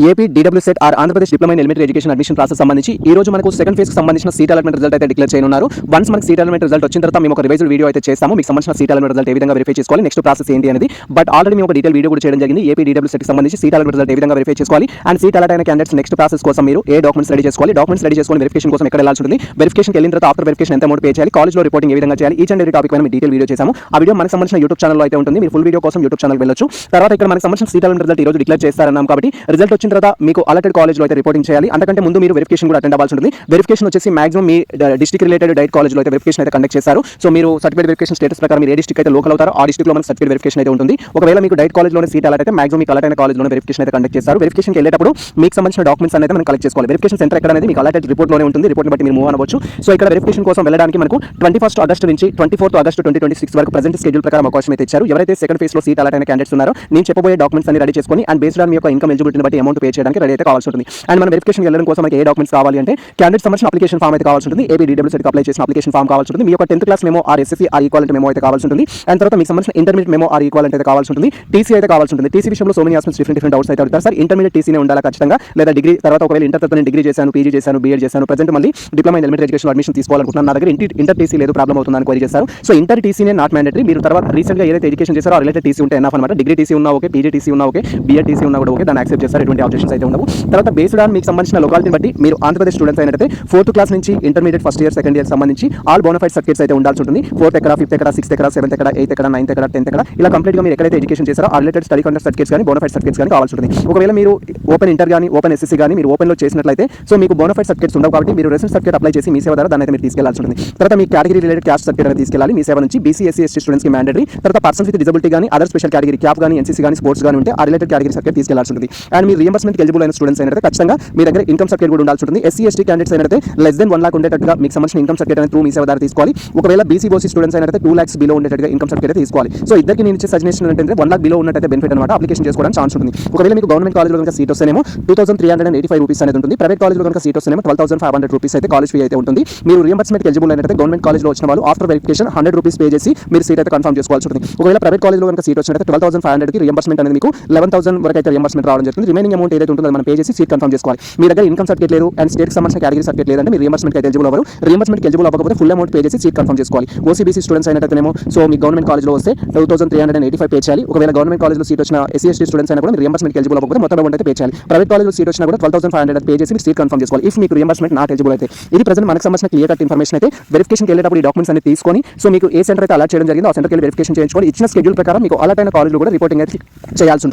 AP DEECET or Andhra Pradesh diploma in elementary education admission process సంబంధించి ఈ రోజు మనకు సెకండ్ ఫేజ్ కి సంబంధించిన సీట్ అలాట్మెంట్ రిజల్ట్ అయితే డిక్లేర్ చేయనున్నారు. వన్స్ మనకి సీట్ అలాట్మెంట్ రిజల్ట్ వచ్చిన తర్వాత మేము ఒక రివైజ్డ్ వీడియో అయితే చేస్తాము. మీకు సంబంధించిన సీట్ అలాట్మెంట్ రిజల్ట్ ఏ విధంగా వెరిఫై చేసుకోవాలి, నెక్స్ట్ ప్రాసెస్ ఏంటి అనేది. బట్ ఆల్రెడీ మేము ఒక డీటెయిల్ వీడియో కూడా చేయడం జరిగింది. ఏపీ డీడబ్ల్యూసెట్ కి సంబంధించి సీట్ అలాట్మెంట్ రిజల్ట్ ఏ విధంగా వెరిఫై చేసుకోవాలి అండ్ సీట్ అలాట్ అయిన క్యాండిడేట్స్ నెక్స్ట్ ప్రాసెస్ కోసం మీరు ఏ డాక్యుమెంట్స్ రెడీ చేసుకోవాలి, డాక్యుమెంట్స్ రెడీ చేసుకొని వెరిఫికేషన్ కోసం ఎక్కడ వెళ్ళాల్సి ఉంటుంది, వెరిఫికేషన్ వెళ్ళిన తర్వాత ఆఫ్టర్ వెరిఫికేషన్ ఎంత అమౌంట్ పే చేయాలి, కాలేజ్ లో రిపోర్టింగ్ ఏ విధంగా చేయాలి, ఈచ్ అండ్ ఎవరీ టాపిక్ పైన డీటెయిల్ వీడియో చేసాము. ఆ వీడియో మనకు సంబంధించిన యూట్యూబ్ ఛానల్లో అయితే ఉంటుంది. మీరు ఫుల్ వీడియో కోసం యూట్యూబ్ ఛానల్ వెళ్ళొచ్చు. తర్వాత ఇక్కడ మనకు సంబంధించిన సీట్ అలాట్మెంట్ రిజల్ట్ ఈ రోజు డిక్లేర్ చేస్తారన్నాం కాబట్టి రిజల్ట్ వచ్చిన తర్వాత మీకు అలాటెడ్ కాలేజ్ లో అయితే రిపోర్టింగ్ చేయాలి. అంతకంటే ముందు మీరు వెరిఫికేషన్ కూడా అటెండ్ అవ్వాల్సి ఉంటుంది. వెరిఫికేషన్ వచ్చేసి మాక్సిమం మీ డిస్ట్రిక్ట్ రిలేటెడ్ డైట్ కాలేజ్ లో అయితే వెరిఫికేషన్ అయితే కండక్ట్ చేస్తారు. సో మీరు సర్టిఫికేట్ వెరిఫికేషన్ స్టేటస్ ప్రకారం మీరు ఏ డిస్ట్రిక్ట్ అయితే లోకల్ అవుతారో ఆ డిస్ట్రిక్ట్ లో మనకు సర్టిఫికేట్ వెరిఫికేషన్ అయితే ఉంటుంది. ఒకవేళ మీకు డైట్ కాలేజ్ లోనే సీట్ అలాట్ అయితే మాక్సిమం మీకు అలాట్ అయిన కాలేజ్ లోనే వెరిఫికేషన్ అయితే కండక్ట్ చేస్తారు. వెరిఫికేషన్ వెళ్ళేటప్పుడు మీకు సంబంధించిన డాక్యుమెంట్స్ అనేది మనం కలెక్ట్ చేసుకోవాలి. వెరిఫికేషన్ సెంటర్ ఎక్కడ అనేది మీకు అలాటెడ్ రిపోర్ట్ లోనే ఉంటుంది. రిపోర్ట్ బట్టి మీరు మూవ్ అవ్వచ్చు. సో ఇక్కడ వెరిఫికేషన్ కోసం వెళ్ళడానికి మనకు 21 ఆగస్టు నుంచి 24 ఆగస్టు 2026 వరకు ప్రెజెంట్ షెడ్యూల్ ప్రకారం అవకాశం అయితే ఇచ్చారు. ఎవరైతే సెకండ్ ఫేజ్ లో సీట్ అలాట్ అయిన క్యాండిడేట్స్ ఉన్నారో నేను చెప్పబోయే డాక్యుమెంట్స్ అన్ని రెడీ చేసుకొని అండ్ బేస్డ్ ఆన్ మీ యొక్క ఇన్కమ్ ఎలిజిబిలిటీని బట్టి అమౌంట్ పే చేయడానికి రెడీ అయితే కావాల్సి ఉంటుంది. అండ్ మనం వెరిఫికేషన్ వెళ్ళడం కోసం మనకి ఏ డాక్యుమెంట్స్ కావాలి అంటే క్యాండిడేట్ సంబంధించిన అప్లికేషన్ ఫామ్ అయితే కావాల్సి ఉంటుంది. ఏపీ డీడబ్ల్యూసెట్ అప్లై చేసిన అప్లికేషన్ ఫామ్ కావాల్సి ఉంటుంది. మీ యొక్క 10th class memo or SSC or equivalent memo అయితే కావాల్సి ఉంటుంది. అండ్ తర్వాత మీకు సంబంధించిన ఇంటర్మీడియట్ మెమో ఆర్ ఈక్వాలెంట్ అయితే కావాల్సి ఉంటుంది. టీసీ అయితే కావాల్సి ఉంటుంది. టీసీ విషయంలో so many aspects different doubts అయితే అడుగుతారు. సార్ ఇంటర్మీడియట్ టీసీనే ఉండాలా ఖచ్చితంగా, లేదా డిగ్రీ తర్వాత ఒకవేళ ఇంటర్ తర్వాత నేను డిగ్రీ చేశాను, పీజీ చేశాను, బీఎడ్ చేశాను, ప్రజెంట్ మళ్ళీ diploma in elementary education admission తీసుకోవాలనుకుంటున్నాను, నా దగ్గర ఇంటర్ టీసీ లేదు, ప్రాబ్లం అవుతుందని క్వరీ చేస్తారు. సో ఇంటర్ టీసీనే నాట్ మ్యాండేటరీ. మీరు తర్వాత రీసెంట్గా ఏదైతే ఎడ్యుకేషన్ చేశారో ఆ రిలేటెడ్ టీసీ ఉంటే ఎనఫ్ అనమాట. డిగ్రీ టీసీ ఉన్నా ఓకే, పీజీ టీసీ ఉన్నా ఓకే, బీఎడ్ టీసీ ఉన్నా కూడా ఓకే, దాన్ని యాక్సెప్ట్ చేస్తారు. ఎటువంటి ఆబ్జెక్షన్స్ అయితే ఉండవు. తర్వాత బేస్డ్ ఆన్ మీకు సంబంధించిన లొకాలిటీని బట్టి మీరు ఆంధ్రప్రదేశ్ స్టూడెంట్స్ అయినట్లయితే 4th క్లాస్ నుంచి intermediate first year second year సంబంధించి ఆల్ బోనఫైడ్ సర్టిఫికేట్స్ అయితే ఉండాల్సి ఉంటుంది. 4th ఎక్కడ, 5th ఎక్కడ, 6th ఎక్కడ, 7th ఎక్కడ, 8th ఎక్కడ, 9th ఎక్కడ, 10th ఎక్కడ, ఇలా కంప్లీట్గా మీరు ఎక్కడైతే ఎడ్యుకేషన్ చేశారో ఆ రిలేటెడ్ స్టడీ కండక్ట్ సర్టిఫికేట్స్ కానీ బోనఫైడ్ సర్టిఫికేట్స్ కానీ కావాల్సి ఉంటుంది. ఒకవేళ మీరు ఓపెన్ ఇంటర్ కానీ ఓపెన్ ఎస్ఎస్సీ కానీ మీరు ఓపెన్లో చేసినట్లయితే సో మీకు బోనఫైడ్ సర్టిఫికేట్స్ ఉండవు కాబట్టి మీరు రెసిడెన్స్ సర్టిఫికేట్ అప్లై చేసి మీ సేవ ద్వారా దాన్ని అయితే మీరు తీసుకెళ్లాల్సి ఉంటుంది. తర్వాత మీ కేటగిరీ రిలేటెడ్ క్యాస్ట్ సర్టిఫికేట్ అనేది తీసుకెళ్ళాలి మీ సేవ నుంచి. బీసీ ఎస్సీ ఎస్టీ స్టూడెంట్స్కి మ్యాండేటరీ. తర్వాత పర్సన్స్ విత్ డిజబిలిటీ కానీ అదర్ స్పెషల్ కేటగిరీ క్యాప్ కానీ ఎన్సీసీ కానీ స్పోర్ట్స్ కానీ ఉంటే ఆ రిలేటెడ్ కేటగిరీ సర్టిఫికేట్ తీసుకెళ్లాల్సి ఉంటుంది. అండ్ మీ రియంబర్స్మెంట్ ఎలిజిబుల్ అయిన స్టూడెంట్స్ అయినట్లయితే ఖచ్చితంగా మీ దగ్గర ఇన్కమ్ సర్టిఫికేట్ కూడా ఉండాల్సి ఉంటుంది. ఎస్సీ ఎస్టీ క్యాండిడేట్స్ అయినట్లయితే లెస్ దెన్ 1 lakh ఉండేటట్టుగా మీకు సంబంధించిన ఇన్కమ్ సర్టిఫికేట్ అనేది త్రూ మీ సేవ ద్వారా తీసుకోవాలి. ఒకవేళ బీసీ ఓసీ స్టూడెంట్స్ అయినట్లయితే 2 lakhs బిలో ఉండేటట్టుగా ఇన్కమ్ సర్టిఫికేట్ తీసుకోవాలి. సో ఇద్దరికి నేను ఇచ్చే సజెషన్ ఏంటంటే 1 lakh బిలో ఉన్నట్టయితే బెనిఫిట్ అనమాట, అప్లికేషన్ చేసుకోవడానికి ఛాన్స్ ఉంటుంది. ఒకవేళ మీకు గవర్నమెంట్ కాలేజ్లో కనుక సీట్ వస్తేనేమో 2385 రూపీస్ అనేది ఉంటుంది. ప్రైవేట్ కాలేజ్లో కనుక సీట్ వస్తేనేమో 12500 రూపీస్ అయితే కాలేజ్ ఫీ అయితే ఉంటుంది. మీరు రియంబర్స్మెంట్ ఎలిజిబుల్ అయినట్లయితే గవర్నమెంట్ కాలేజ్లో వచ్చిన వాళ్ళు ఆఫ్టర్ వెరిఫికేషన్ 100 రూపీస్ పే చేసి మీరు సీట్ అయితే కన్ఫర్మ్ చేసుకోవాల్సి ఉంటుంది. ఒకవేళ ప్రైవేట్ కాలేజ్లో కనుక సీట్ వచ్చినట్లయితే 12500 కి రియంబర్స్మెంట్ అనేది మీకు 11,000 వరకు అయితే రియంబర్స్మెంట్ రావడం జరుగుతుంది. రిమైనింగ్ అమౌంట్ ఏదైతే ఉంటుందో మనం పే చేసి సీట్ కన్ఫర్మ్ చేసుకోవాలి. మీ దగ్గర ఇన్కమ్ సర్టిఫికేట్ లేదు అండ్ స్టేట్ సంబంధించిన కేటగిరీ సర్టిఫికేట్ లేదంటే మీరు రియంబర్స్మెంట్ అయితే ఎలిజిబుల్ అవ్వరు. రియంబర్స్మెంట్ ఎలిజిబుల్ అవ్వకపోతే ఫుల్ అమౌంట్ పే చేసి సీట్ కన్ఫర్మ్ చేసుకోవాలి. ఓసీబీసీ స్టూడెంట్స్ అయినట్లయితేనేమో సో మీ గవర్నమెంట్ కాలేజ్లో వస్తే 2385 పే చేయాలి. ఒకవేళ గవర్నమెంట్ కాలేజ్లో సీట్ వచ్చిన ఎస్సీ ఎస్టీ స్టూడెంట్స్ అయినా కూడా మీరు రియంబర్స్మెంట్ ఎలిజిబుల్ అవ్వకపోతే మొత్తం అమౌంట్ అయితే పే చేయాలి. ప్రైవేట్ కాలేజ్లో సీట్ వచ్చినా కూడా 12,500 పే చేసి మీరు సీట్ కన్ఫర్మ్ చేసుకోవాలి. ఇఫ్ మీకు రియంబర్స్మెంట్ నాట్ ఎలిజిబుల్ అయితే. ఇది ప్రజెంట్ మనకు సంబంధించిన క్లియర్ కట్ ఇన్ఫర్మేషన్ అయితే. వెరిఫికేషన్కి వెళ్ళేటప్పుడు ఈ డాక్యుమెంట్స్ అన్ని తీసుకొని సో మీకు ఏ సెంటర్ అయితే అలాట్ చేయడం జరిగిందో ఆ సెంటర్కి వెళ్ళి వెరిఫికేషన్ చేయించుకొని ఇచ్చిన షెడ్యూల్ ప్రకారం మీకు అలాట్ అయిన కాలేజ్లో కూడా రిపోర్టింగ్ అయితే చేయాల్సి ఉంటుంది.